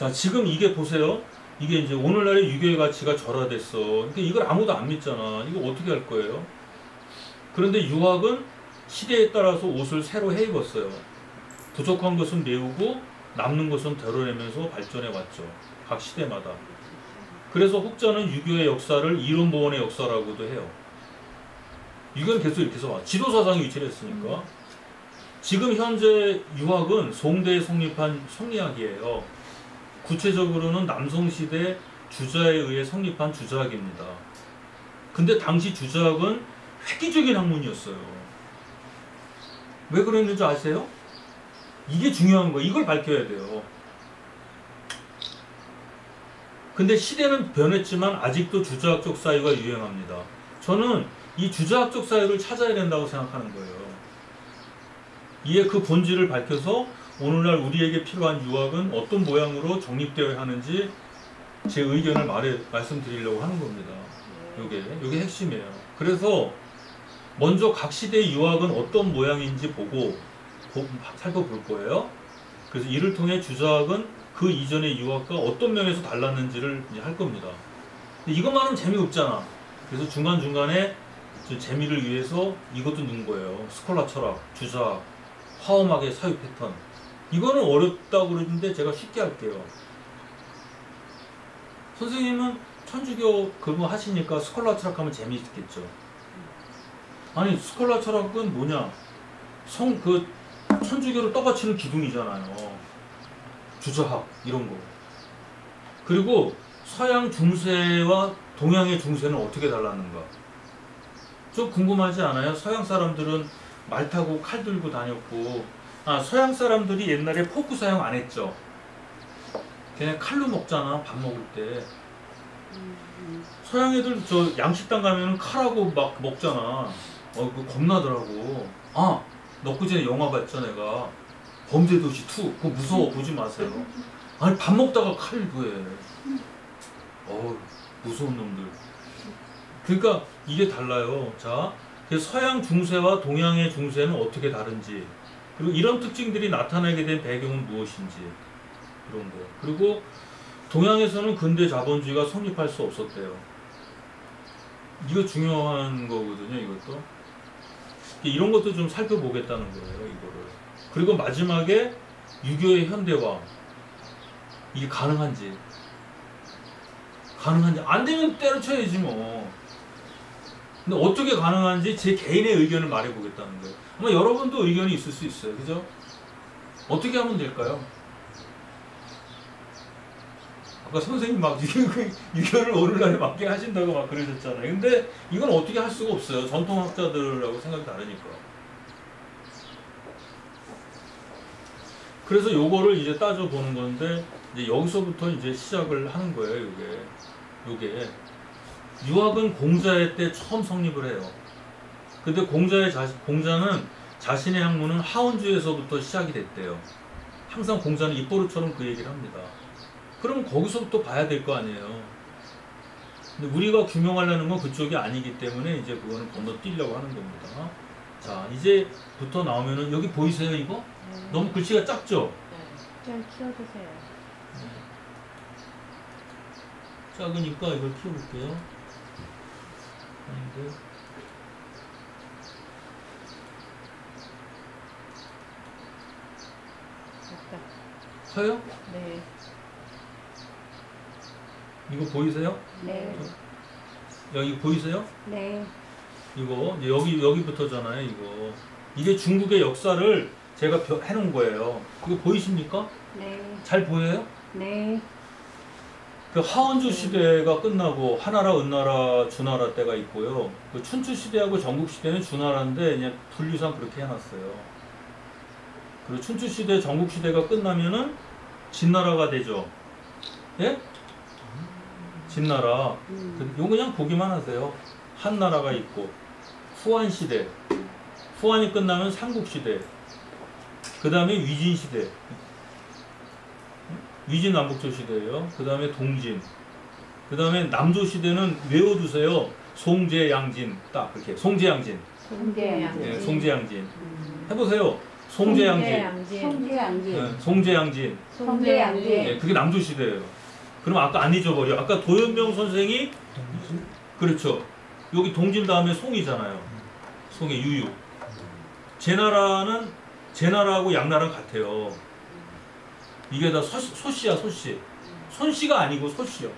자, 지금 이게 보세요. 이게 이제 오늘날의 유교의 가치가 절하됐어. 그러니까 이걸 아무도 안 믿잖아. 이거 어떻게 할 거예요? 그런데 유학은 시대에 따라서 옷을 새로 해 입었어요. 부족한 것은 메우고 남는 것은 덜어내면서 발전해 왔죠. 각 시대마다. 그래서 혹자는 유교의 역사를 이론보원의 역사라고도 해요. 유교는 계속 이렇게 써. 지도사상이 위치를 했으니까. 지금 현재 유학은 송대에 성립한 성리학이에요. 구체적으로는 남성시대 주자에 의해 성립한 주자학입니다. 근데 당시 주자학은 획기적인 학문이었어요. 왜 그랬는지 아세요? 이게 중요한 거예요. 이걸 밝혀야 돼요. 근데 시대는 변했지만 아직도 주자학적 사유가 유행합니다. 저는 이 주자학적 사유를 찾아야 된다고 생각하는 거예요. 이에 그 본질을 밝혀서 오늘날 우리에게 필요한 유학은 어떤 모양으로 정립되어야 하는지 제 의견을 말씀드리려고 하는 겁니다. 요게 핵심이에요. 그래서 먼저 각 시대의 유학은 어떤 모양인지 살펴볼 거예요. 그래서 이를 통해 주자학은 그 이전의 유학과 어떤 면에서 달랐는지를 이제 할 겁니다. 근데 이것만은 재미없잖아. 그래서 중간중간에 좀 재미를 위해서 이것도 넣은 거예요. 스콜라 철학, 주자학, 화엄학의 사유 패턴. 이거는 어렵다고 그러는데 제가 쉽게 할게요. 선생님은 천주교 그거 하시니까 스콜라 철학하면 재미있겠죠. 아니 스콜라 철학은 뭐냐? 천주교를 떠받치는 기둥이잖아요. 주자학 이런 거. 그리고 서양 중세와 동양의 중세는 어떻게 달랐는가? 좀 궁금하지 않아요? 서양 사람들은 말 타고 칼 들고 다녔고, 서양 사람들이 옛날에 포크 사용 안 했죠. 걔네 칼로 먹잖아, 밥 먹을 때. 서양 애들 저 양식당 가면은 칼하고 막 먹잖아. 그거 겁나더라고. 너 그전에 영화 봤죠, 내가. 범죄도시 2. 그거 무서워, 보지 마세요. 아니, 밥 먹다가 칼도 해. 무서운 놈들. 그러니까 이게 달라요. 자, 서양 중세와 동양의 중세는 어떻게 다른지, 그리고 이런 특징들이 나타나게 된 배경은 무엇인지, 그런 거. 그리고 동양에서는 근대 자본주의가 성립할 수 없었대요. 이거 중요한 거거든요, 이것도. 이런 것도 좀 살펴보겠다는 거예요, 이거를. 그리고 마지막에 유교의 현대화. 이게 가능한지. 안 되면 때려쳐야지 뭐. 근데 어떻게 가능한지 제 개인의 의견을 말해보겠다는 거예요. 아마 여러분도 의견이 있을 수 있어요. 그죠? 어떻게 하면 될까요? 아까 선생님 막 유교를 오늘날에 맞게 하신다고 막 그러셨잖아요. 근데 이건 어떻게 할 수가 없어요. 전통학자들하고 생각이 다르니까. 그래서 요거를 이제 따져보는 건데, 이제 여기서부터 이제 시작을 하는 거예요, 요게. 유학은 공자의 때 처음 성립을 해요. 근데 공자는 자신의 학문은 하원주에서부터 시작이 됐대요. 항상 공자는 입버릇처럼 그 얘기를 합니다. 그러면 거기서부터 봐야 될 거 아니에요. 근데 우리가 규명하려는 건 그쪽이 아니기 때문에 이제 그거는 건너뛰려고 하는 겁니다. 자, 이제부터 나오면은 여기 보이세요, 이거? 네. 너무 글씨가 작죠? 네. 좀 키워주세요. 작으니까 이걸 키워볼게요. 아닌데. 커요? 네. 이거 보이세요? 네. 여기 보이세요? 네. 이거 여기부터잖아요. 이게 중국의 역사를 제가 해놓은 거예요. 이거 보이십니까? 네. 잘 보여요? 네. 그 하원주 시대가 끝나고 하나라, 은나라, 주나라 때가 있고요. 그 춘추 시대하고 전국 시대는 주나라인데 그냥 분류상 그렇게 해놨어요. 그리고 춘추 시대, 전국 시대가 끝나면은 진나라가 되죠. 예? 진나라. 요거 그냥 보기만 하세요. 한나라가 있고, 후한 시대. 후한이 끝나면 삼국 시대. 그 다음에 위진 시대. 위진 남북조 시대예요. 그 다음에 동진. 그 다음에 남조 시대는 외워두세요. 송제양진. 딱 그렇게. 송제양진. 송제양진. 네, 송제양진. 해보세요. 송제양진. 송제양진. 송제양진. 송제양진. 네, 그게 남조시대예요. 그럼 아까 안 잊어버려. 아까 도현명 선생이 그렇죠. 여기 동진 다음에 송이잖아요. 송의 유유. 제나라는 제나라하고 양나라랑 같아요. 이게 다 소씨야, 소씨. 손씨가 아니고 소씨요.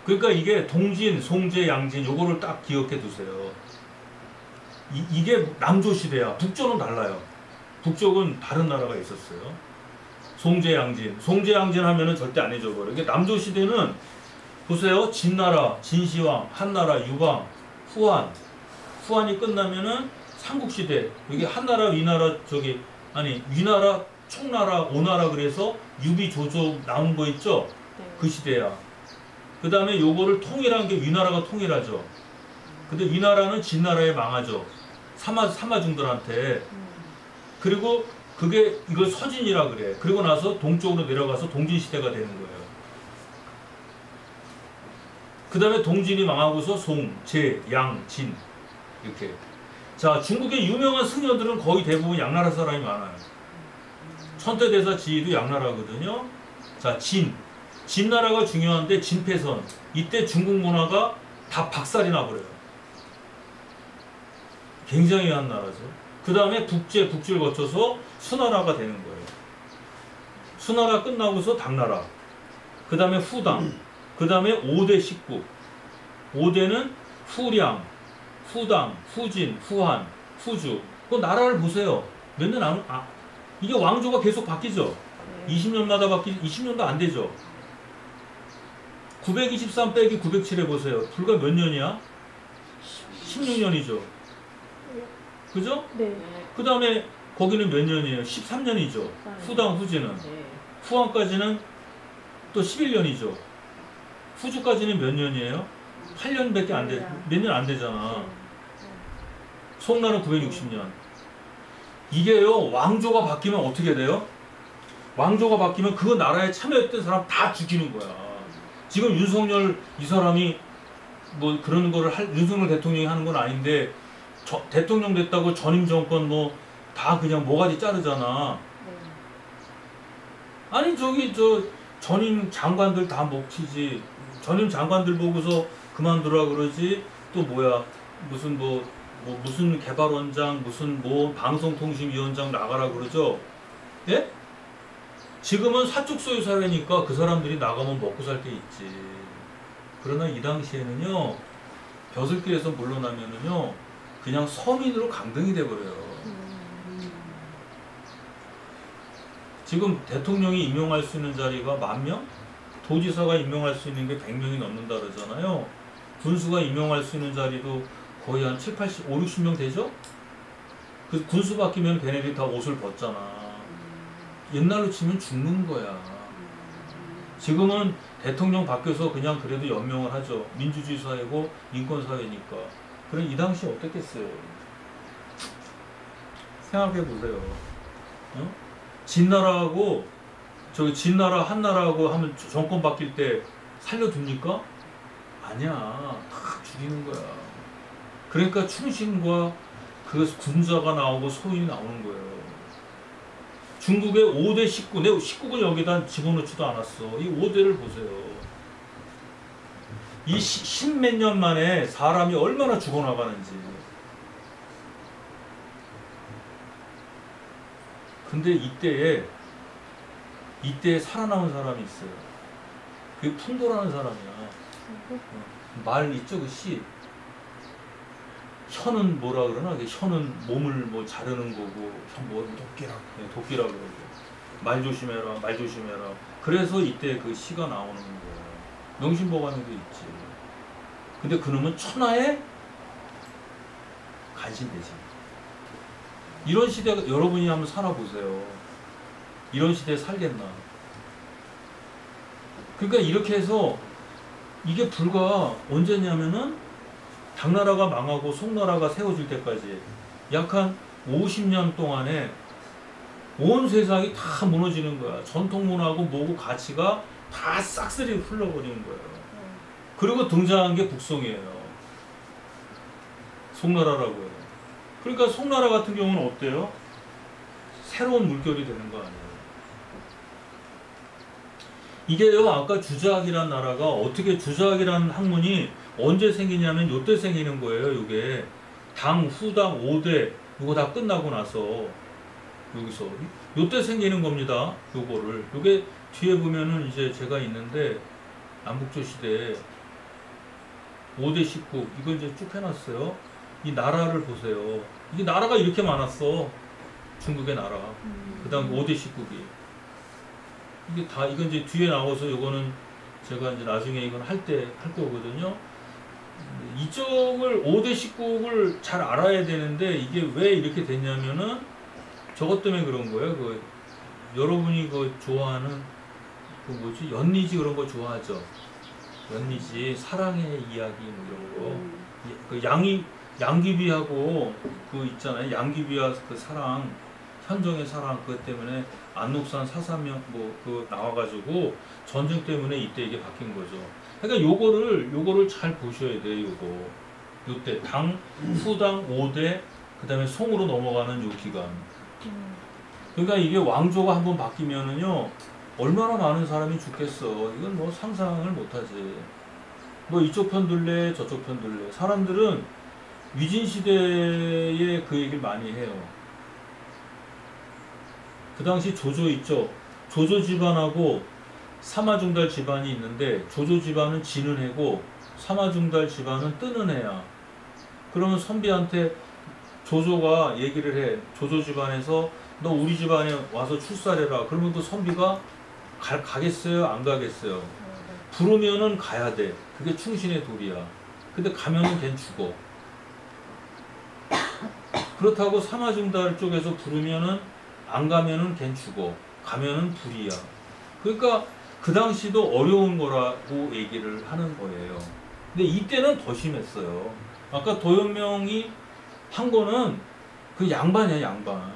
그러니까 이게 동진, 송제, 양진 요거를 딱 기억해 두세요. 이게 남조시대야. 북조는 달라요. 북쪽은 다른 나라가 있었어요. 송제, 양진. 송제, 양진 하면은 절대 안 잊어버려. 이게 남조시대는 보세요. 진나라, 진시황, 한나라, 유방, 후한. 후한이 끝나면은 삼국시대. 여기 한나라, 위나라, 위나라, 총나라, 오나라 그래서 유비, 조조 나온 거 있죠? 네. 그 시대야. 그 다음에 요거를 통일한 게 위나라가 통일하죠. 근데 위나라는 진나라에 망하죠. 사마중들한테. 그리고 그게 이걸 서진이라 그래. 그리고 나서 동쪽으로 내려가서 동진시대가 되는 거예요. 그 다음에 동진이 망하고서 송, 제, 양, 진 이렇게. 자, 중국의 유명한 승려들은 거의 대부분 양나라 사람이 많아요. 천태대사 지휘도 양나라거든요. 자, 진나라가 중요한데 진패선. 이때 중국 문화가 다 박살이 나버려요. 굉장히 한 나라죠. 그 다음에 북제를 거쳐서 수나라가 되는 거예요. 수나라 끝나고서 당나라. 그 다음에 후당. 그 다음에 5대 식국. 5대는 후량, 후당, 후진, 후한, 후주. 그 나라를 보세요. 몇 년 이게 왕조가 계속 바뀌죠. 20년마다 20년도 안 되죠. 923 빼기 907 해보세요. 불과 몇 년이야? 16년이죠. 그죠? 네. 그 다음에 거기는 몇 년이에요? 13년이죠. 후당, 후지는. 후한까지는 또 11년이죠. 후주까지는 몇 년이에요? 8년밖에 안 돼. 몇 년 안 되잖아. 송나라는 960년. 이게요, 왕조가 바뀌면 어떻게 돼요? 왕조가 바뀌면 그 나라에 참여했던 사람 다 죽이는 거야. 지금 윤석열 이 사람이 뭐 그런 거를 윤석열 대통령이 하는 건 아닌데 대통령 됐다고 전임 정권 뭐 다 그냥 모가지 자르잖아. 아니 전임 장관들 다 먹히지. 전임 장관들 보고서 그만두라 그러지. 또 뭐야 무슨 무슨 개발원장 무슨 방송통신위원장 나가라 그러죠. 예? 지금은 사적 소유 사회니까 그 사람들이 나가면 먹고 살 게 있지. 그러나 이 당시에는요, 벼슬길에서 물러나면은요, 그냥 서민으로 강등이 돼버려요. 지금 대통령이 임용할 수 있는 자리가 10,000명? 도지사가 임용할 수 있는 게 100명이 넘는다 그러잖아요. 군수가 임용할 수 있는 자리도 거의 한 7, 80, 5, 60명 되죠? 그 군수 바뀌면 걔네들이 다 옷을 벗잖아. 옛날로 치면 죽는 거야. 지금은 대통령 바뀌어서 그냥 그래도 연명을 하죠. 민주주의 사회고 인권 사회니까. 그럼 이 당시 어땠겠어요? 생각해 보세요. 어? 진나라하고 진나라 한나라하고 하면 정권 바뀔 때 살려둡니까? 아니야. 다 죽이는 거야. 그러니까 충신과 그 군자가 나오고 소인이 나오는 거예요. 중국의 5대 식국, 내 식국을 여기다 집어넣지도 않았어. 이 5대를 보세요. 이 십몇 년 만에 사람이 얼마나 죽어나가는지. 근데 이때에 살아남은 사람이 있어요. 그게 풍도라는 사람이야. 말 있죠, 그 시. 혀는 뭐라 그러나? 혀는 몸을 뭐 자르는 거고, 도끼라고. 네, 도끼라고 그러고. 말 조심해라, 말 조심해라. 그래서 이때 그 시가 나오는 거예요. 명심보관에도 있지. 근데 그놈은 천하의 간신대지. 이런 시대가 여러분이 한번 살아보세요. 이런 시대에 살겠나? 그러니까 이렇게 해서 이게 불과 언제냐면은 당나라가 망하고 송나라가 세워질 때까지 약 한 50년 동안에 온 세상이 다 무너지는 거야. 전통 문화고 뭐고 가치가 다 싹쓸이 흘러버리는 거예요. 그리고 등장한 게 북송이에요. 송나라라고요. 그러니까 송나라 같은 경우는 어때요? 새로운 물결이 되는 거 아니에요. 이게요, 아까 주자학이라는 나라가 어떻게 주자학이라는 학문이 언제 생기냐면 요때 생기는 거예요. 요게 당, 후당, 5대 요거 다 끝나고 나서 여기서 요때 생기는 겁니다. 요거를 요게 뒤에 보면은 이제 제가 있는데 남북조 시대 5대 19 이거 이제 쭉 해놨어요. 이 나라를 보세요. 이게 나라가 이렇게 많았어. 중국의 나라. 그 다음 5대 19기. 이게 다, 이건 이제 뒤에 나와서 요거는 제가 이제 나중에 이건 할 때 할 거거든요. 이쪽을 5대 19를 잘 알아야 되는데 이게 왜 이렇게 됐냐면은 저것 때문에 그런 거예요. 그 여러분이 그 좋아하는 그 뭐지? 연리지 그런 거 좋아하죠? 연리지, 사랑의 이야기 뭐 이런 거. 그 양귀비하고 그 있잖아요. 양귀비와 그 사랑, 현정의 사랑 그것 때문에 안록산 사사명 뭐 그 나와가지고 전쟁 때문에 이때 이게 바뀐 거죠. 그러니까 요거를 잘 보셔야 돼요. 요때 당, 후당, 5대 그다음에 송으로 넘어가는 요 기간. 그러니까 이게 왕조가 한번 바뀌면은요 얼마나 많은 사람이 죽겠어. 이건 뭐 상상을 못하지. 뭐 이쪽 편 둘래 저쪽 편 둘래. 사람들은 위진 시대에 그 얘기를 많이 해요. 그 당시 조조 있죠. 조조 집안하고 사마중달 집안이 있는데 조조 집안은 지는 해고 사마중달 집안은 뜨는 해야. 그러면 선비한테 조조가 얘기를 해. 조조 집안에서 너 우리 집안에 와서 출사해라. 그러면 그 선비가 가겠어요? 안 가겠어요? 부르면은 가야 돼. 그게 충신의 도리야. 근데 가면은 걘 죽어. 그렇다고 사마중달 쪽에서 부르면은 안 가면은 걘 죽어. 가면은 불이야. 그러니까 그 당시도 어려운 거라고 얘기를 하는 거예요. 근데 이때는 더 심했어요. 아까 도연명이 한 거는 그 양반이야, 양반.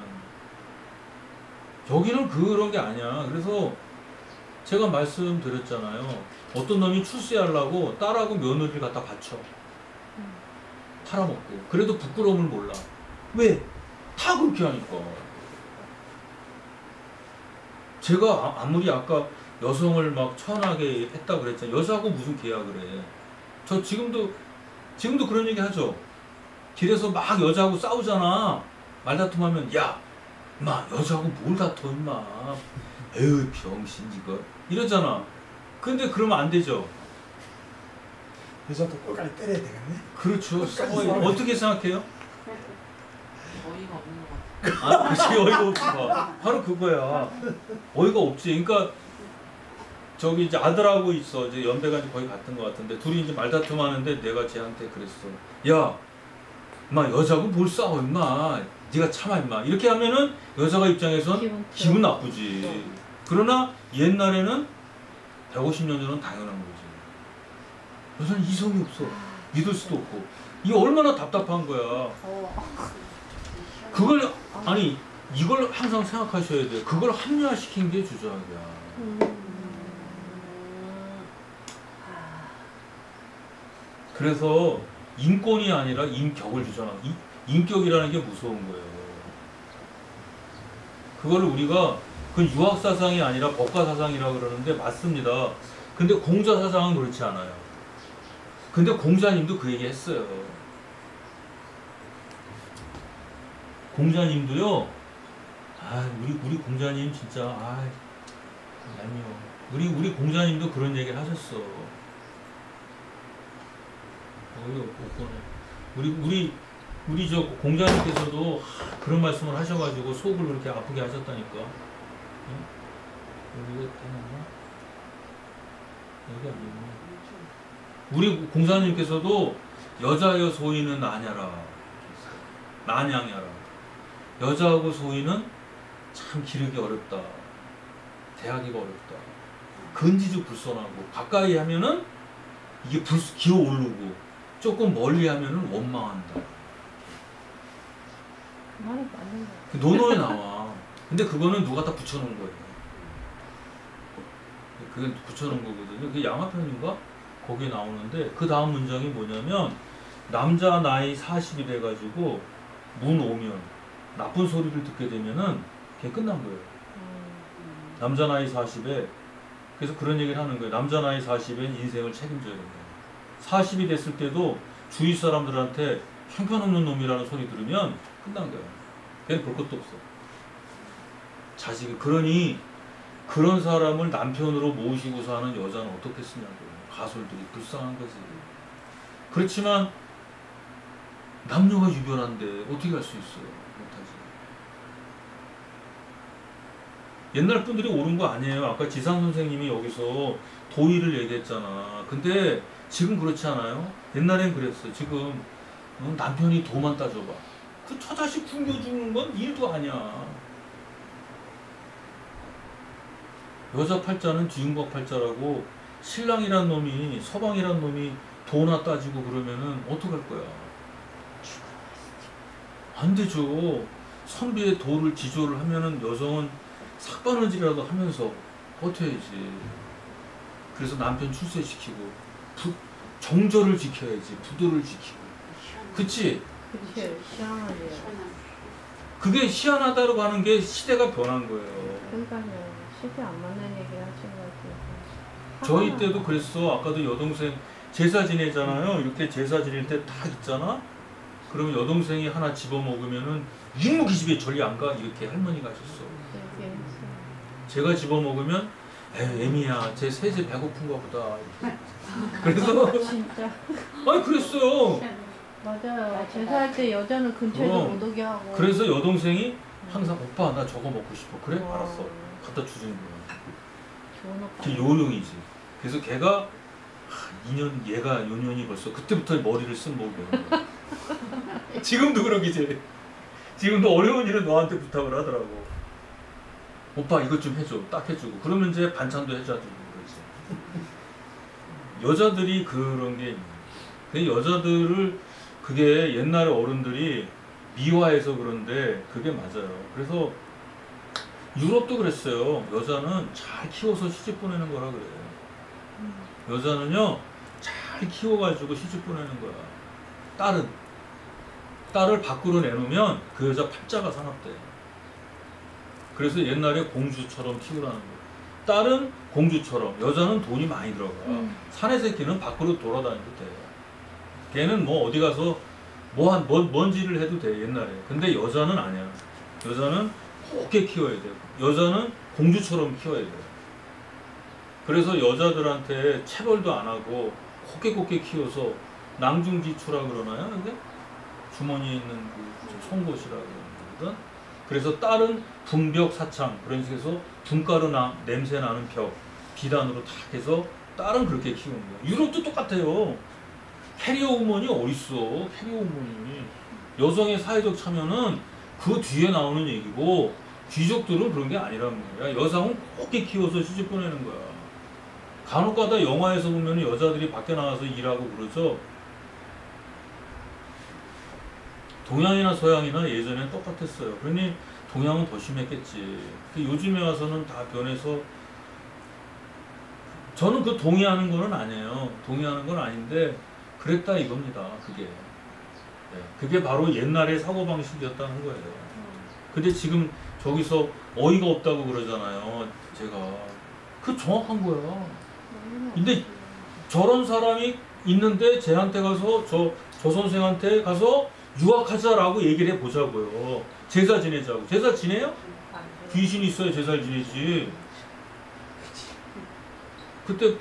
여기는 그런 게 아니야. 그래서 제가 말씀드렸잖아요. 어떤 놈이 출세하려고 딸하고 며느리를 갖다 바쳐. 팔아먹고. 그래도 부끄러움을 몰라. 왜? 다 그렇게 하니까. 제가 아무리 아까 여성을 막 천하게 했다고 그랬잖아요. 여자하고 무슨 계약을 해. 저 지금도 그런 얘기 하죠. 길에서 막 여자하고 싸우잖아. 말다툼하면 야, 임마 여자하고 뭘 다퉈 임마. 에휴 병신 이거. 이러잖아. 근데 그러면 안 되죠. 여자도 꼴까지 때려야 되겠네. 그렇죠. 어떻게 생각해요? 어이가 없는 것 같아. 아, 그치, 어이가 없어. 바로 그거야. 어이가 없지. 그러니까 저기 이제 아들하고 있어. 이제 연배가 이제 거의 같은 것 같은데 둘이 이제 말다툼하는데 내가 쟤한테 그랬어. 야, 임마 여자하고 뭘 싸워 임마. 네가 참아 임마. 이렇게 하면은 여자가 입장에선 기분 나쁘지. 그러나 옛날에는 150년 전은 당연한 거지. 여자는 이성이 없어. 믿을 수도 없고. 이게 얼마나 답답한 거야. 그걸 아니 이걸 항상 생각하셔야 돼요. 그걸 합리화시킨 게 주저학이야. 그래서 인권이 아니라 인격을 주장하. 인격이라는 게 무서운 거예요. 그걸 우리가 그 유학 사상이 아니라 법가 사상이라고 그러는데 맞습니다. 근데 공자 사상은 그렇지 않아요. 근데 공자님도 그 얘기 했어요. 공자님도요. 아, 우리 공자님 진짜 아니요. 우리 공자님도 그런 얘기를 하셨어. 우리 저 공자님께서도 그런 말씀을 하셔가지고 속을 그렇게 아프게 하셨다니까. 응? 여기가 되나? 여기 아니구나. 우리 공자님께서도 여자여 소위는 나냐라. 난양야라. 여자하고 소위는 참 기르기 어렵다. 대하기가 어렵다. 근지주 불선하고 가까이 하면은 이게 기어 오르고 조금 멀리 하면은 원망한다. 말이 맞는 거야. 그 논어에 나와. 근데 그거는 누가 다 붙여놓은 거예요. 그게 붙여놓은 거거든요. 그게 양화편인가? 거기에 나오는데 그 다음 문장이 뭐냐면 남자 나이 40이 돼가지고 문 오면 나쁜 소리를 듣게 되면은 그게 끝난 거예요. 남자 나이 40에 그래서 그런 얘기를 하는 거예요. 남자 나이 40엔 인생을 책임져야 된다. 40이 됐을 때도 주위 사람들한테 형편없는 놈이라는 소리 들으면 끝난 거야. 걔는 볼 것도 없어. 자식이 그러니 그런 사람을 남편으로 모시고 사는 여자는 어떻게 쓰냐고요. 가솔들이 불쌍한 거지. 그렇지만 남녀가 유별한데 어떻게 할 수 있어요? 못하지. 옛날 분들이 옳은 거 아니에요. 아까 지상 선생님이 여기서 도의를 얘기했잖아. 근데 지금 그렇지 않아요? 옛날엔 그랬어. 지금 남편이 도만 따져봐. 그 처자식 굶겨주는 건 일도 아니야. 여자 팔자는 뒤윤곽 팔자라고 신랑이란 놈이 서방이란 놈이 도나 따지고 그러면은 어떡할 거야? 안 되죠. 선비의 도를 지조를 하면은 여성은 삭바느질이라도 하면서 버텨야지. 그래서 남편 출세시키고 정절을 지켜야지. 부도를 지키고. 그치? 그치, 시원하지. 그게 희한하다고 하는 게 시대가 변한 거예요. 그러니까요. 시대 안 맞는 얘기 하신 것 같아요. 저희 때도 그랬어. 아까도 여동생 제사 지내잖아요. 이렇게 제사 지낼 때 딱 있잖아. 그러면 여동생이 하나 집어먹으면은 육무기집애 전리 안 가. 이렇게 할머니가 하셨어. 네, 제가 집어먹으면 애미야 제 세제 배고픈가 보다. 그래서 진짜. 아니 그랬어요. 맞아요. 제사할 때 여자는 근처에도 못 오게 하고. 그래서 여동생이 항상 오빠 나 저거 먹고 싶어. 그래? 와. 알았어. 갖다 주는 거야. 좋은 오빠. 그 요령이지. 그래서 걔가 2년 얘가 요년이 벌써 그때부터 머리를 쓴 모양이야. 지금도 그러기지. 지금도 어려운 일은 너한테 부탁을 하더라고. 오빠 이것 좀 해줘. 딱 해주고. 그러면 이제 반찬도 해줘주고 그러지. 여자들이 그런 게 있는 거야. 여자들을 그게 옛날에 어른들이 미화해서 그런데 그게 맞아요. 그래서 유럽도 그랬어요. 여자는 잘 키워서 시집 보내는 거라 그래요. 여자는요 잘 키워가지고 시집 보내는 거야. 딸을 밖으로 내놓으면 그 여자 팔자가 사납대. 그래서 옛날에 공주처럼 키우라는 거야. 딸은 공주처럼, 여자는 돈이 많이 들어가. 사내 새끼는 밖으로 돌아다니도 돼. 걔는 뭐 어디 가서 뭔 일을 해도 돼 옛날에. 근데 여자는 아니야. 여자는 곱게 키워야 돼. 여자는 공주처럼 키워야 돼. 그래서 여자들한테 체벌도 안 하고 곱게 키워서 낭중지추라 그러나요? 근데 주머니에 있는 그 송곳이라 그러거든. 그래서 딸은 분벽 사창 그런 식으로 분가루 냄새 나는 벽 비단으로 탁 해서 딸은 그렇게 키우는 거야. 유럽도 똑같아요. 캐리어 우먼이 어딨어. 캐리어 우먼이 여성의 사회적 참여는 그 뒤에 나오는 얘기고 귀족들은 그런 게 아니란 말이야. 여성은 곱게 키워서 시집 보내는 거야. 간혹가다 영화에서 보면 여자들이 밖에 나가서 일하고 그러죠. 동양이나 서양이나 예전엔 똑같았어요. 그러니 동양은 더 심했겠지. 요즘에 와서는 다 변해서 저는 그 동의하는 거는 아니에요. 동의하는 건 아닌데 그랬다 이겁니다. 그게 바로 옛날의 사고방식이었다는 거예요. 근데 지금 저기서 어이가 없다고 그러잖아요. 제가 그 정확한 거야. 근데 저런 사람이 있는데 쟤한테 가서 저 선생한테 가서 유학하자라고 얘기를 해보자고요. 제사 지내자고. 제사 지내요? 귀신이 있어야 제사를 지내지. 그때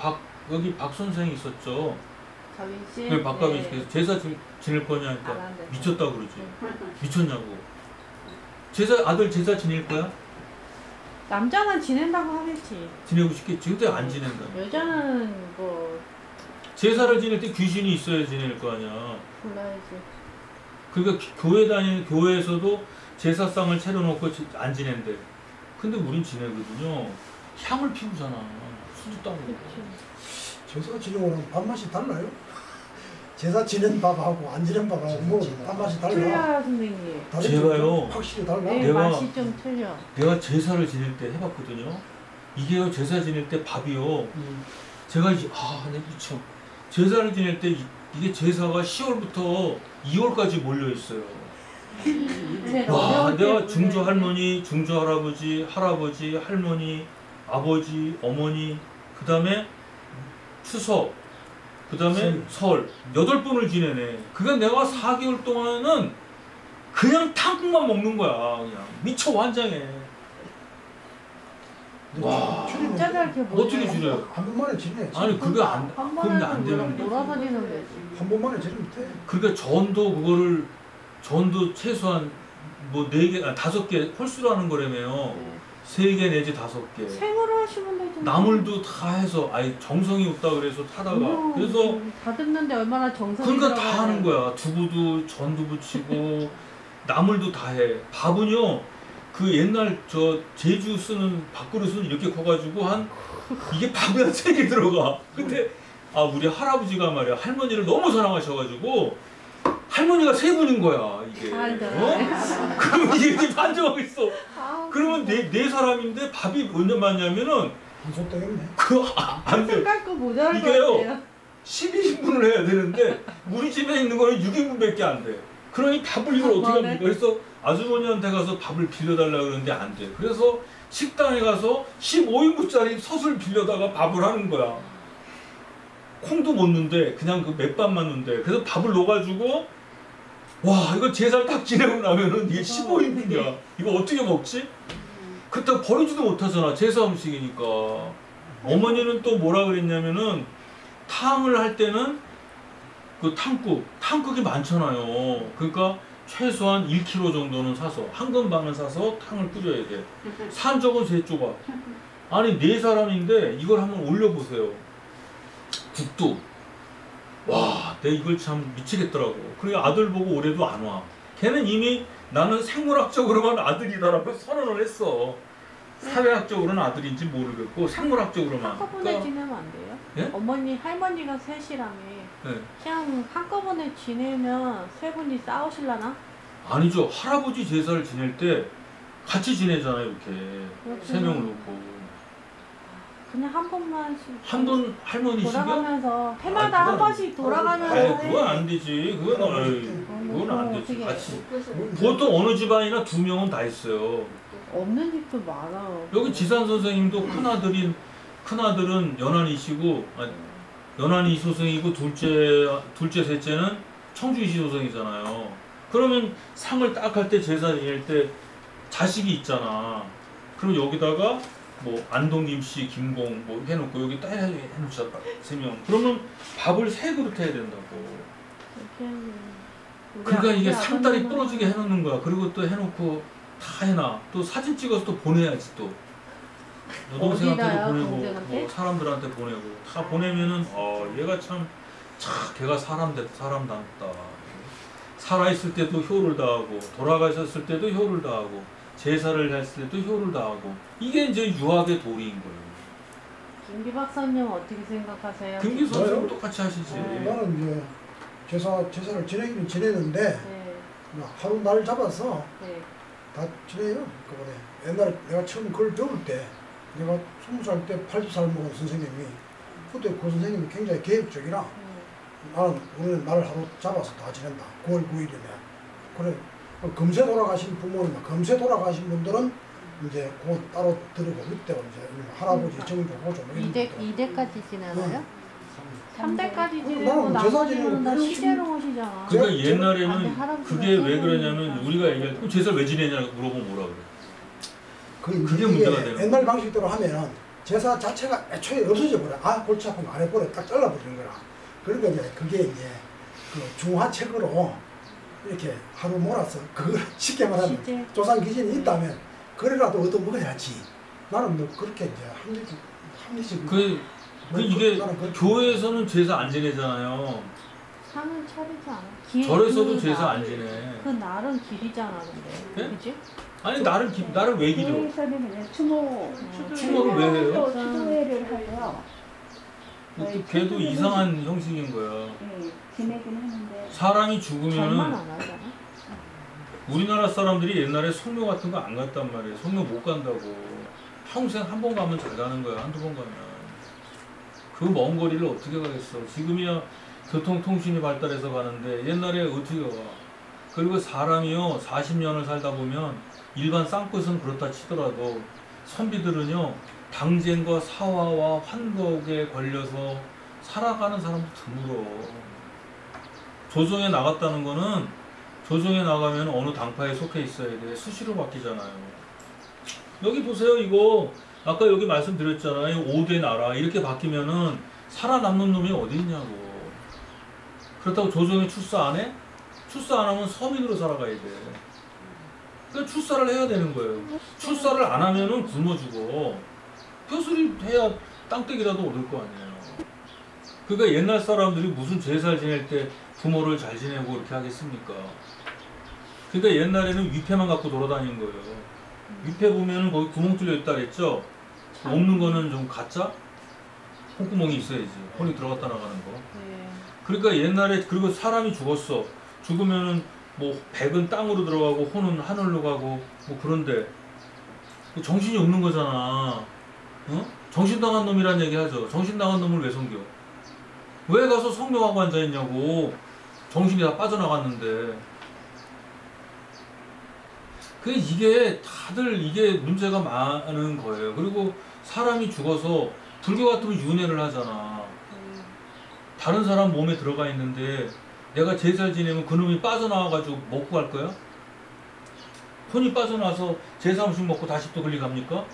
여기 박 선생이 있었죠. 가빈 씨. 네, 박가빈 씨께서 제사 지낼 거냐 하니까 미쳤다고 그러지. 미쳤냐고. 아들 제사 지낼 거야? 남자는 지낸다고 하겠지. 지내고 싶겠지. 근데 안 지낸다. 여자는 뭐 제사를 지낼 때 귀신이 있어야 지낼 거 아니야. 몰라야지. 그러니까 교회에서도 제사상을 차려놓고 안 지낸대. 근데 우린 지내거든요. 향을 피우잖아. 술도 따르고. 제사 지내고는 밥맛이 달라요? 제사 지낸 밥하고 안 지낸 밥하고 뭐 밥맛이 달라? 틀려요 선생님. 제가요. 확실히 달라? 네, 맛이 좀 틀려. 내가 제사를 지낼 때 해봤거든요. 이게요 제사 지낼 때 밥이요. 제가 이제 내 미쳐. 제사를 지낼 때 이게 제사가 10월부터 2월까지 몰려 있어요. 제가 와, 어려울 때 내가 보면 중조 할머니, 중조 할아버지, 할아버지, 할머니, 아버지, 어머니, 그 다음에 추석, 그 다음에 설 8번을 지내네. 그러니까 내가 4개월 동안은 그냥 탕국만 먹는 거야. 그냥 미쳐 환장해. 와, 진짜 잘 이렇게 보여요. 어떻게 줄여요? 한 번만에 지내야지. 아니 그게 안, 한 그건 안 번은 되는 게. 놀아서 지내면 되지. 한 번만에 지내면 돼. 그러니까 전도 최소한 뭐 4개, 5개 홀수라는 거라며요. 네. 3개 내지 5개. 생으로 하시면 되지. 나물도 다 해서 아예 정성이 없다 그래서 타다가 그래서 다 듣는데 얼마나 정성이 그러니까 다 들어가요. 하는 거야. 두부도 전도 부치고 나물도 다 해. 밥은요 그 옛날 저 제주 쓰는 밥그릇은 이렇게 커가지고 한 이게 밥이 한 3개 들어가. 근데 아 우리 할아버지가 말이야 할머니를 너무 사랑하셔가지고 할머니가 3분인 거야 이게. 다 알잖아요. 그러면 이게 반정하고 있어. 아, 그러면 네 사람인데 밥이 언제 맞냐면은 한솥 되겠네. 안 돼. 색깔 거 모자랄 것 이게요. 같아요. 12인분을 해야 되는데 우리 집에 있는 거는 6인분밖에 안 돼. 그러니 밥을 이걸 어떻게 합니까? 그래서 아주머니한테 가서 밥을 빌려달라 그러는데 안 돼. 그래서 식당에 가서 15인분짜리 솥을 빌려다가 밥을 하는 거야. 콩도 못 넣는데 그냥 그 맷밥만 넣는데 그래서 밥을 넣어가지고 와 이거 제살 딱 지내고 나면은 이게 15인분이야. 이거 어떻게 먹지? 그때 버리지도 못하잖아. 제사 음식이니까. 어머니는 또 뭐라 그랬냐면은 탕을 할 때는 그 탕국이 많잖아요. 그러니까 최소한 1kg 정도는 사서 한근 반을 사서 탕을 끓여야 돼. 산적은 3조각. 아니 4사람인데 이걸 한번 올려보세요. 국도. 와, 내가 이걸 참 미치겠더라고. 그리고 아들 보고 올해도 안 와. 걔는 이미 나는 생물학적으로만 아들이다라고 선언을 했어. 사회학적으로는 아들인지 모르겠고 생물학적으로만. 한꺼번에 지내면 안 돼요? 예? 어머니 할머니가 셋이라며. 네. 그냥 한꺼번에 지내면 3분이 싸우실라나? 아니죠. 할아버지 제사를 지낼 때 같이 지내잖아요. 이렇게 그렇구나. 3명을 놓고. 그냥 한 번만씩 한 번 할머니시면 돌아가면서 해마다 한 번씩 돌아가면서 아이 해. 그건 안 되지. 그건 안 되지. 어떻게 같이. 그건 이제 보통 어느 집안이나 2명은 다 있어요. 없는 집도 많아. 여기 지산 선생님도 큰아들은 연안이시고 연안이 이소생이고 둘째 셋째는 청주 이시소생이잖아요. 그러면 상을 딱 할 때 제사 지낼 때 자식이 있잖아. 그럼 여기다가 뭐 안동김씨, 김공 뭐 해놓고 여기 딱 해놓자 3명. 그러면 밥을 3그릇 해야 된다고. 그러니까 이게 상다리 부러지게 해놓는 거야. 그리고 또 해놓고 다 해놔. 또 사진 찍어서 또 보내야지 또. 여동생한테도 어디다요? 보내고 동생한테? 뭐 사람들한테 보내고 다 보내면은 얘가 참 걔가 사람답다. 살아있을 때도 효를 다하고 돌아가셨을 때도 효를 다하고 제사를 했을 때도 효를 다하고 이게 이제 유학의 도리인 거예요. 김기 박사님 어떻게 생각하세요? 금기 선생님 저요? 똑같이 하시지. 네. 나는 이제 제사를 지내기는 지내는데 네, 그냥 하루 날 잡아서 네. 다 지내요. 그거네. 옛날에 내가 처음 그걸 배울 때 내가 20살 때 80살 먹은 선생님이 그때 그 선생님이 굉장히 계획적이라 우리는 날 하루 잡아서 다 지낸다. 9월 9일이면. 그래. 금세 돌아가신 부모님, 금세 돌아가신 분들은 이제 곧 따로 들으고 이때 이제 할아버지 정조고 좀 이런 분들. 2대까지 지내나요? 3대까지 나는 지내고 제사 나머지는 다 지내고 시제로 오시잖아. 그러니까 제가- 옛날에는 아니, 할아버지가 그게 왜 세상에 그러냐면 있다. 우리가 얘기할 때 제사를 왜 지내냐고 물어보면 뭐라 그래. 그게 문제가 되는 옛날 방식대로 하면은 제사 자체가 애초에 없어져 버려. 아 골치 아프면 안 해버려. 딱 잘라버리는 거라. 그러니까 이제 그게 이제 그 중화책으로 이렇게 하루 몰아서 그걸 쉽게 말하면 시제. 조상 기준이 있다면 그래라도 얻어먹어야지. 나는 뭐 그렇게 이제 합리적. 이게 나는 그렇게 교회에서는 제사 안 지내잖아요. 상은 차리지 않아. 절에서도 그 제사 안 날- 지내. 그 날은 길이잖아, 근데. 네? 그지? 아니 나를 왜 기려? 교회에서는 그냥 추모, 추모를 왜 해요? 또 추도회를 하고요. 또 걔도 이상한 형식인 거야. 예, 지내긴 하는데 사람이 절만 죽으면은 안 하잖아. 우리나라 사람들이 옛날에 성묘 같은 거 안 갔단 말이에요. 성묘 못 간다고. 평생 한 번 가면 잘 가는 거야. 한두 번 가면. 그 먼 거리를 어떻게 가겠어. 지금이야 교통통신이 발달해서 가는데 옛날에 어떻게 가. 그리고 사람이요 40년을 살다 보면 일반 쌍끝은 그렇다 치더라도 선비들은요 당쟁과 사화와 환곡에 걸려서 살아가는 사람도 드물어. 조정에 나갔다는 거는 조정에 나가면 어느 당파에 속해 있어야 돼. 수시로 바뀌잖아요. 여기 보세요. 이거 아까 여기 말씀드렸잖아요. 5대 나라 이렇게 바뀌면은 살아남는 놈이 어디 있냐고. 그렇다고 조정에 출사 안 해? 출사 안 하면 서민으로 살아가야 돼. 그러니까 출사를 해야 되는 거예요. 출사를 안 하면은 굶어 죽어. 표술이 해야 땅떼기라도 얻을 거 아니에요. 그러니까 옛날 사람들이 무슨 제사를 지낼 때 부모를 잘 지내고 그렇게 하겠습니까? 그러니까 옛날에는 위패만 갖고 돌아다니는 거예요. 위패 보면은 거기 구멍 뚫려 있다 그랬죠? 없는 거는 좀 가짜? 콩구멍이 있어야지. 혼이 들어갔다 나가는 거. 네. 그러니까 옛날에 그리고 사람이 죽었어. 죽으면은 뭐 백은 땅으로 들어가고 혼은 하늘로 가고 뭐 그런데 정신이 없는 거잖아. 어? 정신 나간 놈이란 얘기 하죠. 정신 나간 놈을 왜 섬겨? 왜 가서 성명하고 앉아 있냐고. 정신이 다 빠져나갔는데. 그 이게 다들 이게 문제가 많은 거예요. 그리고 사람이 죽어서 불교 같으면 윤회를 하잖아. 다른 사람 몸에 들어가 있는데 내가 제사를 지내면 그놈이 빠져나와가지고 먹고 갈 거야? 혼이 빠져나와서 제사 음식 먹고 다시 또 걸리 갑니까?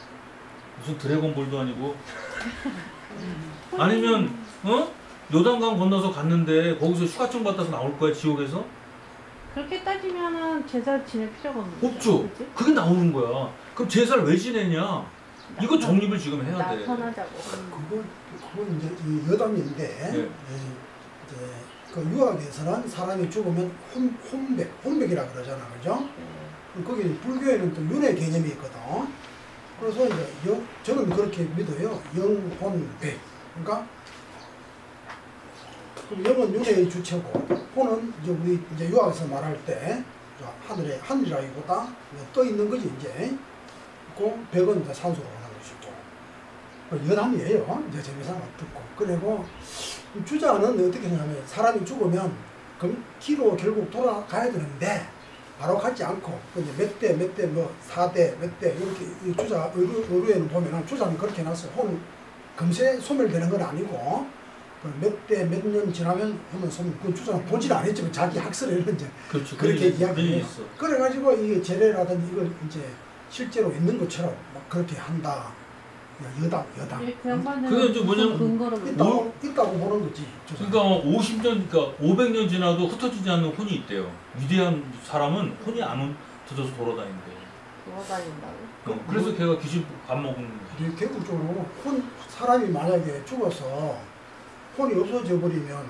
무슨 드래곤볼도 아니고. 아니면 요단강 건너서 갔는데 거기서 휴가증 받아서 나올 거야 지옥에서? 그렇게 따지면은 제사 지낼 필요가 없는 거죠. 없죠. 그치? 그게 나오는 거야. 그럼 제사를 왜 지내냐? 이거 정립을 지금 해야 돼. 나타나자고. 그건 이제 이 여담인데 네. 이제 그 유학에서는 사람이 죽으면 혼백이라 그러잖아, 그죠? 거기 불교에는 또 윤회 개념이 있거든. 그래서 이제 저는 그렇게 믿어요. 영혼백. 그러니까 영은 윤회의 주체고, 혼은 이제 우리 이제 유학에서 말할 때 하늘이라기보다 떠 있는 거지 이제. 그 백은 이제 산소로 가는 것이고. 여담이에요. 이제 재미삼아 듣고. 그리고 주자는 어떻게 생각하면 사람이 죽으면 기로 결국 돌아가야 되는데 바로 가지 않고 이제 몇 대 뭐 4대 몇 대 이렇게 이 주자 의루에는 보면은 주자는 그렇게 해놨어요. 혼 금세 소멸되는 건 아니고 몇 대 몇 년 지나면 하면 소멸. 그 주자는 보질 않았지만 자기 학설에는 이제 그렇죠. 그렇게 이야기해요. 있어. 그래가지고 이게 제례라든지 이걸 이제 실제로 있는 것처럼 막 그렇게 한다. 여담. 그 양반은 그게 이제 뭐냐면 근거로 있다고 보는 거지. 그러니까 50년, 그러니까 500년 지나도 흩어지지 않는 혼이 있대요. 위대한 사람은 혼이 안 흩어져서 돌아다닌대요. 돌아다닌다고? 그래서 걔가 귀신 밥 먹는 거야. 결국적으로 사람이 만약에 죽어서 혼이 없어져 버리면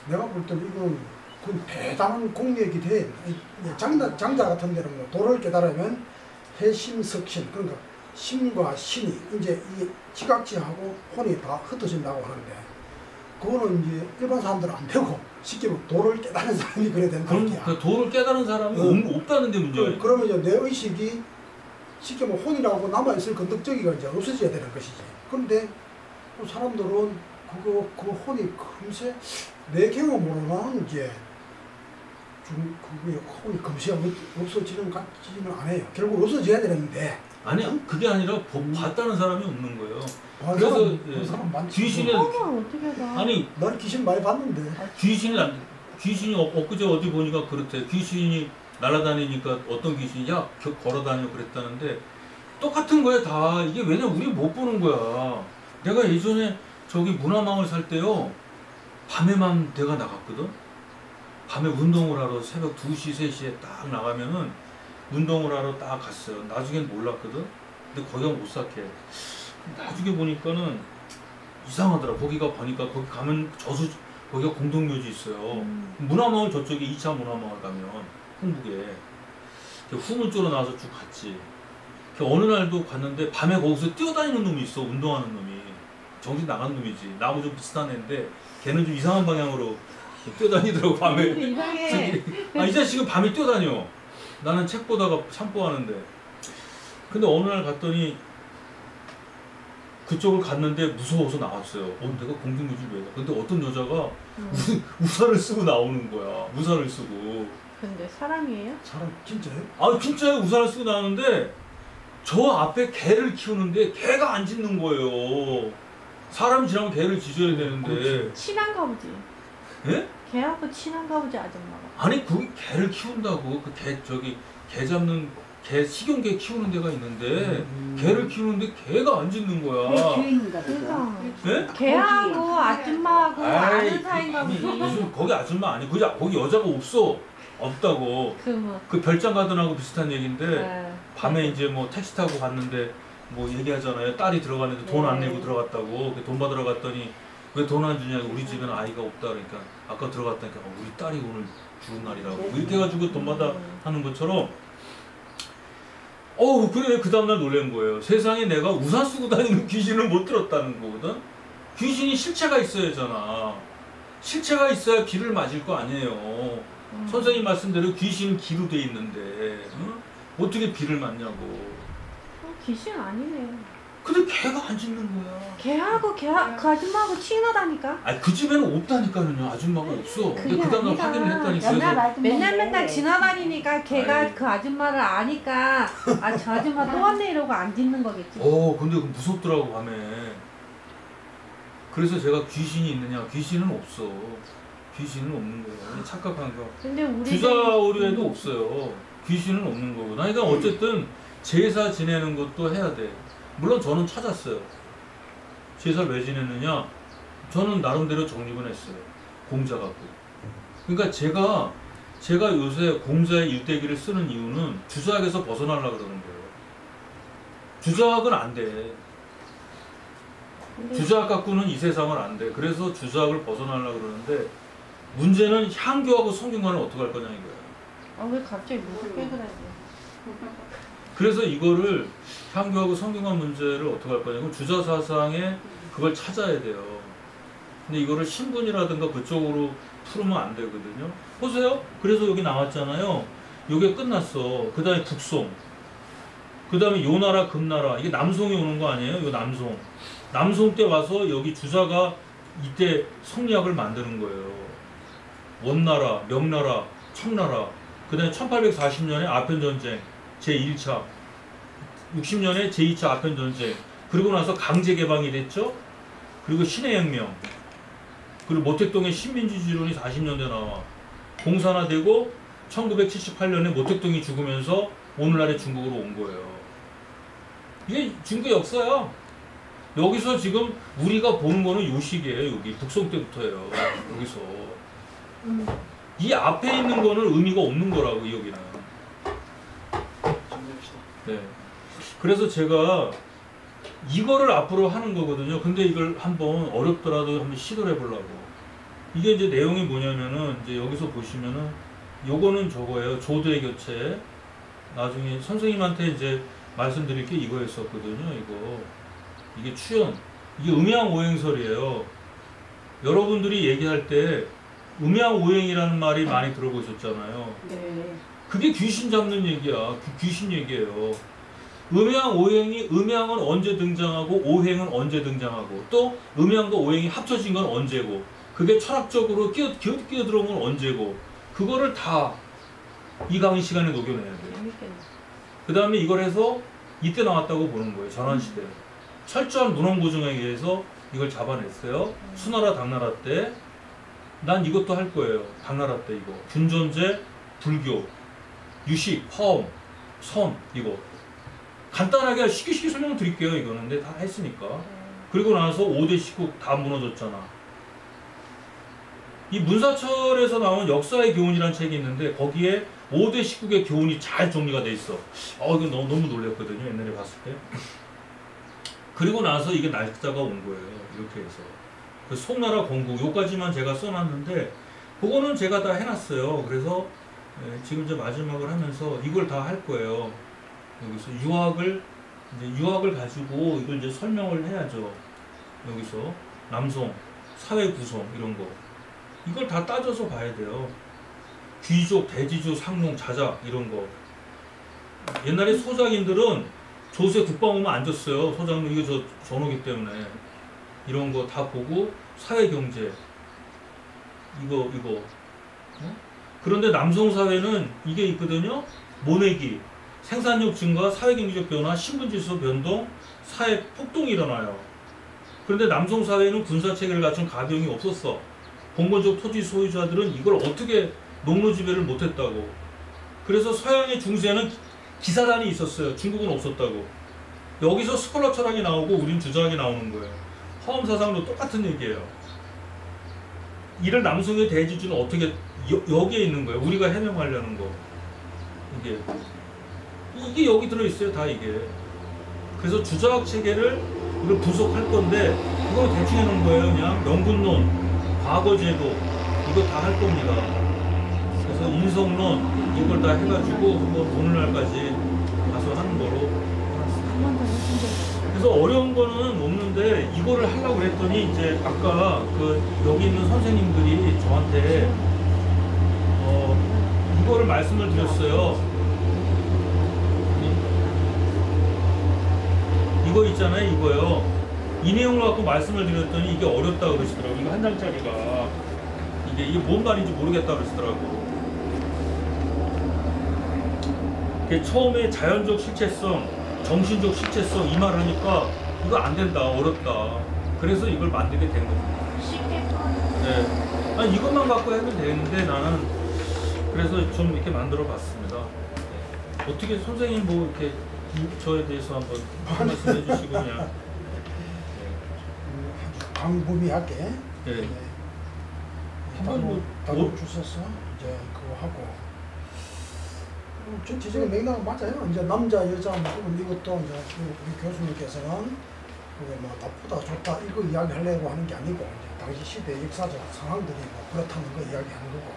내가 볼 때는 이건 그 대단한 공력이 돼. 장자 같은 데는 뭐 도를 깨달으면 해심석신, 그러니까 심과 신이 이제 이 지각지하고 혼이 다 흩어진다고 하는데, 그거는 이제 일반 사람들은 안 되고 쉽게 말하면 도를 깨달은 사람이 그래야 된다는 거야. 그 도를 깨달은 사람이 없다는 데 문제가. 그러면 이제 내 의식이 쉽게 뭐 혼이라고 남아있을 건덕저기가 이제 없어져야 되는 것이지. 그런데 또 사람들은 그 혼이 금세 내 경험으로는 이제 그게 혼이 금세 없어지는 것 같지는 않아요. 결국 없어져야 되는데. 아니야, 그게 아니라 봤다는 사람이 없는 거예요. 그래서 예, 사람 많지. 귀신이 어떻게 봐? 아니 나는 귀신 많이 봤는데. 귀신이 엊그제 어디 보니까 그렇대. 귀신이 날아다니니까 어떤 귀신이 걸어다녀 그랬다는데 똑같은 거야 다. 이게 왜냐 우리 못 보는 거야. 내가 예전에 저기 문화망을 살 때요 밤에만 내가 나갔거든. 밤에 운동을 하러 새벽 2시 3시에 딱 나가면은 운동을 하러 딱 갔어요. 나중엔 몰랐거든. 근데 거기가 못 삭해. 나중에 보니까는 이상하더라. 거기가 보니까 거기 가면 거기가 공동묘지 있어요. 문화마을 저쪽에 2차 문화마을 가면 흥북에 후문 쪽으로 나와서 쭉 갔지. 어느 날도 갔는데 밤에 거기서 뛰어다니는 놈이 있어. 운동하는 놈이. 정신 나간 놈이지. 나하고 좀 비슷한 애인데 걔는 좀 이상한 방향으로 뛰어다니더라고 밤에. 이상해. 이 자식은 밤에 뛰어다녀. 나는 책 보다가 참고하는데. 근데 어느 날 갔더니 그쪽을 갔는데 무서워서 나왔어요. 내가 공동묘지를 왜 가? 근데 어떤 여자가 우산을 쓰고 나오는 거야. 우산을 쓰고. 근데 사람이에요? 사람 진짜요? 아 진짜 우산을 쓰고 나오는데 저 앞에 개를 키우는데 개가 안 짖는 거예요. 사람 지나면 개를 짖어야 되는데. 친한가 보지. 예? 걔하고 친한가 보지 아줌마가. 아니 거기 개를 키운다고 그 개 저기 개 잡는 개 식용개 키우는 데가 있는데 개를 키우는데 개가 안 짖는 내 거야. 교인인가 보다. 그러니까 예? 걔하고 아줌마하고 아이, 아는 사이인가 보지. 무슨 거기 아줌마 아니 거기 여자가 없다고. 그뭐 그 별장 가든하고 비슷한 얘기인데 네. 밤에 이제 뭐 택시 타고 갔는데 뭐 얘기하잖아요. 딸이 들어갔는데 돈 안 내고 들어갔다고. 돈 받으러 갔더니 왜 돈 안 주냐? 우리 집에는 아이가 없다 그러니까 아까 들어갔다니까 우리 딸이 오늘 죽은 날이라고. 뭐 이렇게 해가지고 돈 받아 하는 것처럼. 그래 그 다음날 놀란 거예요. 세상에 내가 우산 쓰고 다니는 귀신을 못 들었다는 거거든. 귀신이 실체가 있어야 하잖아. 실체가 있어야 비를 맞을 거 아니에요. 선생님 말씀대로 귀신은 기로 돼 있는데 응? 어떻게 비를 맞냐고. 귀신 아니네. 근데 걔가 안 짖는 거야. 걔하고 그 아줌마하고 친하다니까. 아니 그 집에는 없다니까요. 아줌마가 없어. 근데 그게 그 다음날 아니라 확인을 했다니까. 옛날 그래서 아줌마인데 맨날 지나다니니까 걔가 아이. 그 아줌마를 아니까 아 저 아줌마 또 왔네 이러고 안 짖는 거겠지. 근데 그 무섭더라고 밤에. 그래서 제가 귀신이 있느냐? 귀신은 없어. 귀신은 없는 거예요. 착각한 거. 근데 우리 주사오류에도 없어요. 귀신은 없는 거고. 그러니까 어쨌든 제사 지내는 것도 해야 돼. 물론 저는 찾았어요. 제사를 왜 지내느냐? 저는 나름대로 정립은 했어요. 공자 갖고. 그러니까 제가 요새 공자의 일대기를 쓰는 이유는 주작에서 벗어나려고 그러는 거예요. 주작은 안 돼. 주작 갖고는 이 세상은 안 돼. 그래서 주작을 벗어나려고 그러는데 문제는 향교하고 성경과는 어떻게 할 거냐 이거야. 왜 갑자기 무섭게 그래? 그래서 이거를 향교하고 성경과 문제를 어떻게 할 거냐면 주자 사상에 그걸 찾아야 돼요. 근데 이거를 신분이라든가 그쪽으로 풀으면 안 되거든요. 보세요. 그래서 여기 나왔잖아요. 요게 끝났어. 그 다음에 북송. 그 다음에 요나라 금나라. 이게 남송이 오는 거 아니에요? 요 남송. 남송 때 와서 여기 주자가 이때 성리학을 만드는 거예요. 원나라, 명나라, 청나라. 그 다음에 1840년에 아편전쟁 제1차. 60년에 제2차 아편전쟁. 그리고 나서 강제개방이 됐죠. 그리고 신해혁명. 그리고 모택동의 신민주주의론이 40년대 나와. 공산화되고 1978년에 모택동이 죽으면서 오늘날의 중국으로 온 거예요. 이게 중국 역사야. 여기서 지금 우리가 보는 거는 요 시기예요. 여기 북송 때부터예요. 여기서. 이 앞에 있는 거는 의미가 없는 거라고 여기는. 네. 그래서 제가 이거를 앞으로 하는 거거든요. 근데 이걸 한번 어렵더라도 한번 시도를 해보려고. 이게 이제 내용이 뭐냐면은 이제 여기서 보시면은 요거는 저거예요. 조도의 교체. 나중에 선생님한테 이제 말씀드릴 게 이거였었거든요. 이게 추연. 이게 음양오행설이에요. 여러분들이 얘기할 때 음양오행이라는 말이 많이 들어보셨잖아요. 네. 그게 귀신 잡는 얘기야. 귀신 얘기예요. 음양은 언제 등장하고 오행은 언제 등장하고 또 음양과 오행이 합쳐진 건 언제고 그게 철학적으로 끼어 들어온 건 언제고 그거를 다 이 강의 시간에 녹여내야 돼요. 재밌겠네. 그 다음에 이걸 해서 이때 나왔다고 보는 거예요. 전환시대. 철저한 문헌고증에 의해서 이걸 잡아냈어요. 수나라 당나라 때. 난 이것도 할 거예요. 당나라 때 이거. 균존제, 불교, 유식, 화엄, 선 이거. 간단하게 쉽게 설명 드릴게요. 이거는. 근데 다 했으니까. 그리고 나서 5대 식국 다 무너졌잖아. 이 문사철에서 나온 역사의 교훈이라는 책이 있는데 거기에 5대 식국의 교훈이 잘 정리가 돼 있어. 이거 너무 놀랐거든요. 옛날에 봤을 때. 그리고 나서 이게 날짜가 온 거예요. 이렇게 해서. 그 송나라 건국 요까지만 제가 써놨는데 그거는 제가 다 해놨어요. 그래서 지금 이제 마지막을 하면서 이걸 다 할 거예요. 여기서 유학을 가지고 이걸 이제 설명을 해야죠. 여기서 남송, 사회 구성 이런 거 이걸 다 따져서 봐야 돼요. 귀족, 대지주, 상농, 자작 이런 거. 옛날에 소작인들은 조세 국방 오면 안 줬어요. 소장님 이거 전호기 때문에 이런 거 다 보고 사회 경제 이거 그런데 남성 사회는 이게 있거든요. 모내기, 생산력 증가, 사회경제적 변화, 신분질서 변동, 사회 폭동이 일어나요. 그런데 남성 사회는 군사체계를 갖춘 가병이 없었어. 봉건적 토지 소유자들은 이걸 어떻게 농노지배를 못했다고. 그래서 서양의 중세는 기사단이 있었어요. 중국은 없었다고. 여기서 스콜라 철학이 나오고 우린 주자학이 나오는 거예요. 화엄사상도 똑같은 얘기예요. 이를 남성의 대지주는 어떻게 여기에 있는 거예요. 우리가 해명하려는 거. 이게 여기 들어있어요. 다 이게. 그래서 주자학 체계를 이걸 분석할 건데 이걸 대충 해놓은 거예요. 그냥 명분론, 과거제도 이거 다 할 겁니다. 그래서 인성론 이걸 다 해가지고 한번 오늘날까지 가서 하는 거로 해놨습니다. 그래서 어려운 거는 없는데 이거를 하려고 그랬더니 이제 아까 그 여기 있는 선생님들이 저한테 이거를 말씀을 드렸어요. 이거 있잖아요, 이거요. 이 내용을 갖고 말씀을 드렸더니 이게 어렵다 그러시더라고요. 이거 한 장짜리가 이게 뭔 말인지 모르겠다 그러시더라고. 처음에 자연적 실체성, 정신적 실체성 이 말 하니까 이거 안 된다, 어렵다. 그래서 이걸 만들게 된 겁니다. 쉽게 네. 아니 이것만 갖고 하면 되는데 나는 그래서 좀 이렇게 만들어 봤습니다. 네. 어떻게 선생님 뭐 이렇게 저에 대해서 한번 말씀해 주시고 그냥 광범위하게 네. 한번 뭐 답을 주셔서 이제 그거 하고 전체적인 맥락은 맞아요. 이제 남자 여자 부분 이것도 이제 우리 교수님께서는 그게 뭐 나쁘다 좋다 이거 이야기하려고 하는 게 아니고 이제 당시 시대 역사적 상황들이 뭐 그렇다는 거 이야기하는 거고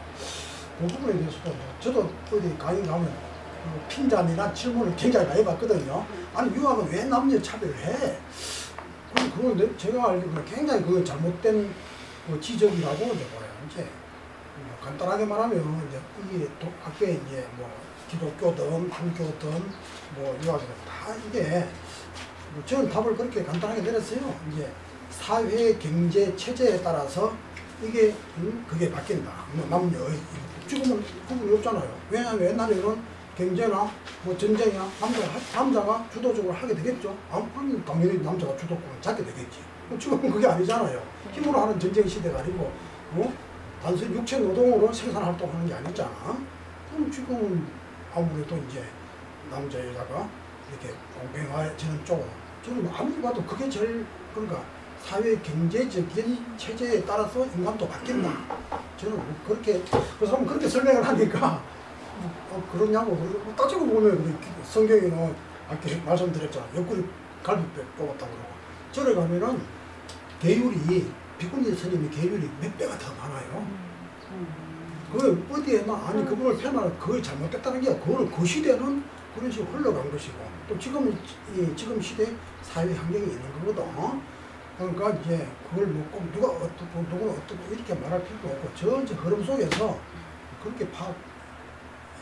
그 부분에 대해서도 저도 어디 강의 가면 핀잔이나 질문을 굉장히 많이 받거든요. 아니 유학은 왜 남녀 차별을 해? 그건 제가 알기로는 굉장히 그 잘못된 그 지적이라고 이제 봐요. 이제 간단하게 말하면 이제 이게 학교에 이제 뭐 기독교든 불교든 뭐 유학이든 다 이게 저는 답을 그렇게 간단하게 내렸어요. 이제 사회 경제 체제에 따라서 이게 그게 바뀐다. 뭐 남녀 지금은 구분이 없잖아요. 왜냐하면 옛날에는 경제나 뭐 전쟁이나 남자가 주도적으로 하게 되겠죠. 당연히 남자가 주도권을 잡게 되겠지. 지금은 그게 아니잖아요. 힘으로 하는 전쟁 시대가 아니고 단순히 육체 노동으로 생산 활동하는 게 아니잖아. 그럼 지금은 아무래도 이제 남자 여자가 이렇게 공평해지는 쪽으로 저는 아무리 봐도 그게 제일 그러니까 사회 경제적인 체제에 따라서 인간도 바뀐다. 저는 그렇게 그 사람은 그렇게 설명을 하니까. 그러냐고 따지고 보면 성경에는 아까 말씀드렸잖아. 옆구리 갈비뼈 뽑았다고 그러고 절에 가면은 계율이 비구니 스님이 계율이 몇 배가 더 많아요. 그 어디에나 아니 그분을 편하는 그게 잘못됐다는 게 그거는 그 시대는 그런 식으로 흘러간 것이고 또 지금 시대 사회 환경이 있는 거거든. 그러니까 이제 그걸 뭐 꼭 누구는 어떻고 이렇게 말할 필요가 없고 전체 흐름 속에서 그렇게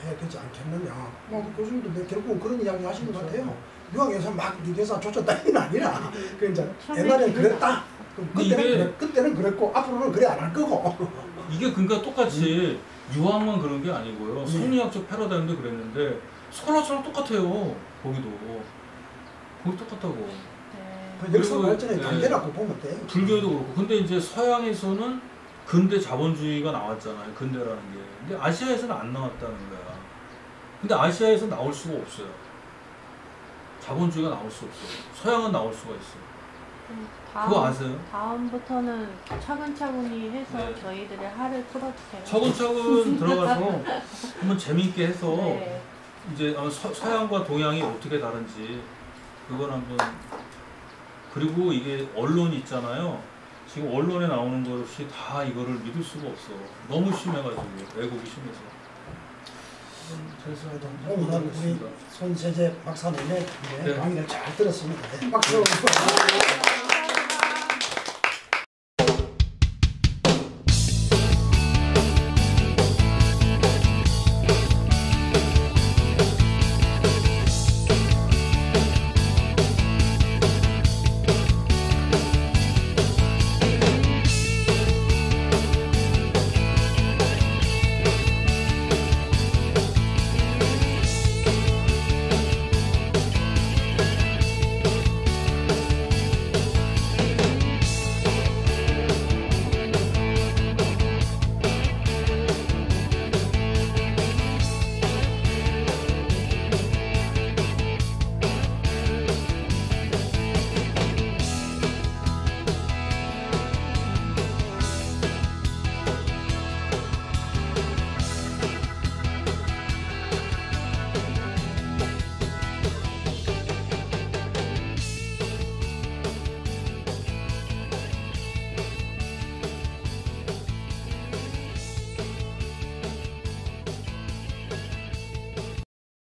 해야 되지 않겠느냐. 교수님도 결국은 그런 이야기 하시는 것 같아요. 유학에서 막 유대사 조쳤다 이는 아니라. 그 이제 옛날에는 그랬다. 그때는 그랬고 앞으로는 그래 안 할 거고. 이게 그러니까 똑같이 유학만 그런 게 아니고요. 성리학적 패러다임도 그랬는데 스콜라처럼 똑같아요. 거기 똑같다고. 그 역사 발전의 단계라고 보면 돼. 불교도 그렇고. 근데 이제 서양에서는 근대 자본주의가 나왔잖아요. 근대라는 게. 근데 아시아에서는 안 나왔다는 거야. 근데 아시아에서 나올 수가 없어요. 자본주의가 나올 수 없어요. 서양은 나올 수가 있어요. 그거 아세요? 다음부터는 차근차근히 해서 네. 저희들의 할을 풀어주세요. 차근차근 들어가서 한번 재미있게 해서 네. 이제 서양과 동양이 어떻게 다른지 그걸 한번 그리고 이게 언론 있잖아요. 지금 언론에 나오는 것이 다 이거를 믿을 수가 없어. 너무 심해가지고 왜곡이 심해서. 그래서 오늘 우리 손세재 박사님의 강의를 잘 들었습니다. 박수.